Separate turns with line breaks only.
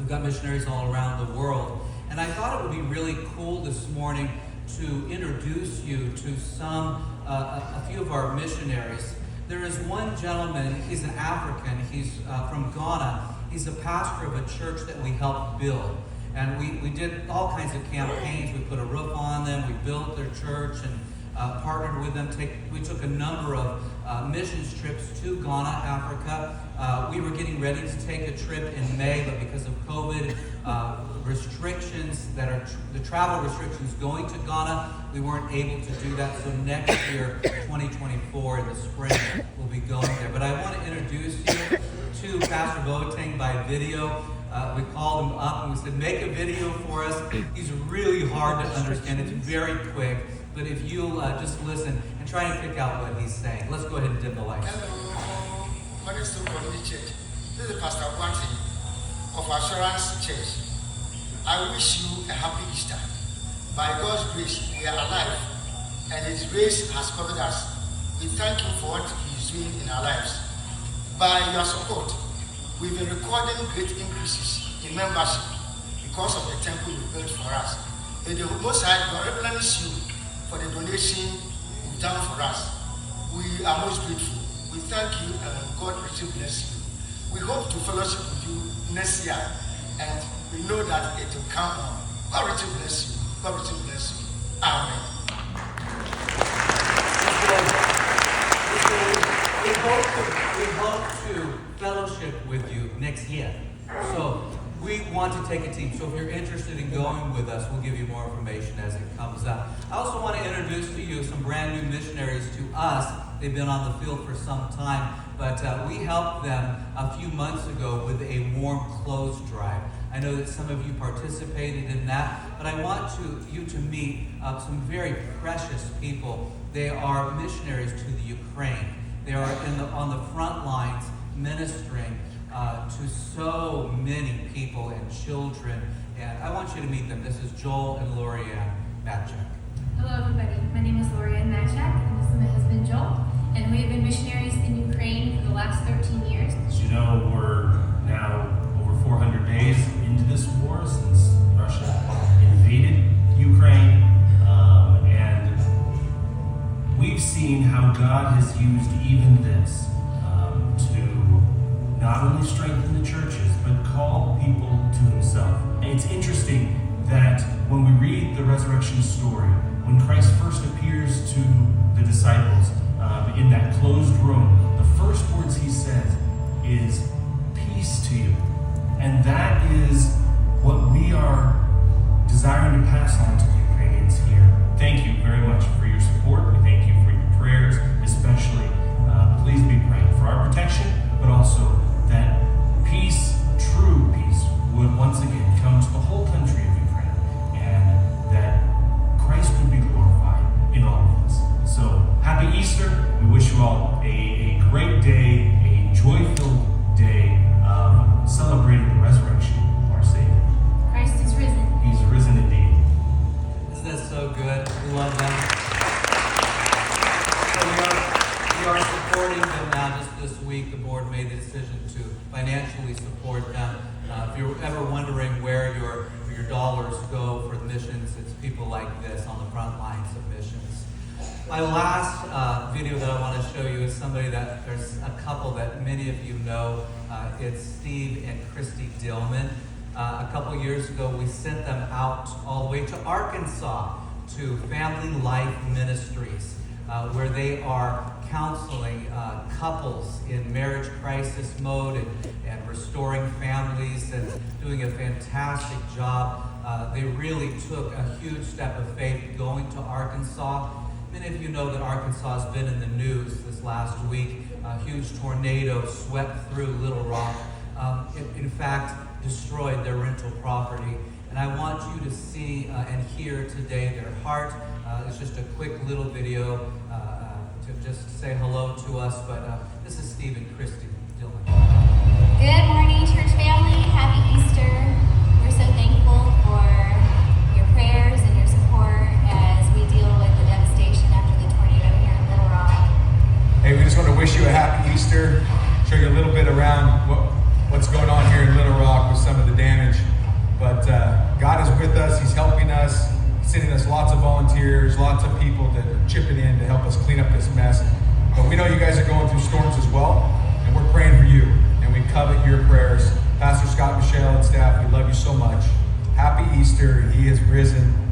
We've got missionaries all around the world. And I thought it would be really cool this morning to introduce you to a few of our missionaries. There is one gentleman, he's an African, he's from Ghana. He's a pastor of a church that we helped build. And we did all kinds of campaigns. We put a roof on them, we built their church and partnered with them. We took a number of missions trips to Ghana, Africa. We were getting ready to take a trip in May, but because of COVID restrictions the travel restrictions going to Ghana, we weren't able to do that. So next year, 2024, in the spring, we'll be going there. But I want to introduce you to Pastor Boateng by video. We called him up and we said, make a video for us. He's really hard to understand. It's very quick. But if you'll just listen and try and pick out what he's saying. Let's go ahead and dim the lights.
Hello, Cornerstone Community Church. This is Pastor Boateng of Assurance Church. I wish you a happy Easter. By God's grace, we are alive, and His grace has covered us. We thank Him for what He is doing in our lives. By your support, we've been recording great increases in membership because of the temple you built for us. And the Most High God replenish you for the donation you've done for us. We are most grateful. We thank you, and God richly bless you. We hope to fellowship with you next year, and we know that it will come on. God richly bless you. God richly bless you. Amen.
We hope to fellowship with you next year. So we want to take a team. So if you're interested in going with us, we'll give you more information as it comes up. I also want to introduce to you some brand new missionaries to us. They've been on the field for some time, but we helped them a few months ago with a warm clothes drive. I know that some of you participated in that, but I want you to meet some very precious people. They are missionaries to the Ukraine. They are on the front lines ministering to so many people and children. And I want you to meet them. This is Joel and Lorianne Manteca.
Hello, everybody. My name is Lorianne Manteca, and this is my husband, Joel. And we have been missionaries in Ukraine for the last 13 years.
As you know, we're now over 400 days into this war since Russia invaded Ukraine. And we've seen how God has used even this to not only strengthen the churches, but call people to Himself. And it's interesting that when we read the resurrection story, when Christ first appears to the disciples in that closed room, the first words He says is, "Peace to you." And that is what we are desiring to pass on to the Ukrainians here. Thank you very much for your support. We thank you for your prayers, especially. Please be praying for our protection, but also that peace, true peace, would once again come to the whole country of Ukraine, and that Christ would be glorified in all of this. So, happy Easter. We wish you all a great day, a joy-filled day of celebrating the resurrection of our Savior.
Christ is risen.
He's risen indeed.
Isn't that so good? We love them. So we are supporting them now. Just this week, the board made the decision to financially support them. If you're ever wondering where your dollars go for the missions, it's people like this on the front lines of missions. My last video that I want to show you is somebody that there's a couple that many of you know. It's Steve and Christy Dillman. A couple years ago, we sent them out all the way to Arkansas to Family Life Ministries, where they are counseling couples in marriage crisis mode and restoring families and doing a fantastic job. They really took a huge step of faith going to Arkansas. Many of you know that Arkansas has been in the news this last week. A huge tornado swept through Little Rock. In fact, destroyed their rental property. And I want you to see and hear today their heart. It's just a quick little video to just say hello to us. But this is Steve and Christy Dillman.
Good morning, church family. Happy Easter. We're so thankful for your prayers and your support as we deal with the devastation after the tornado here in Little Rock.
Hey, we just want to wish you a happy Easter. Show you a little bit around what's going on here in Little Rock with some of the damage. us clean up this mess. But we know you guys are going through storms as well, and we're praying for you, and we covet your prayers. Pastor Scott, Michelle, and staff, we love you so much. Happy Easter. He is risen.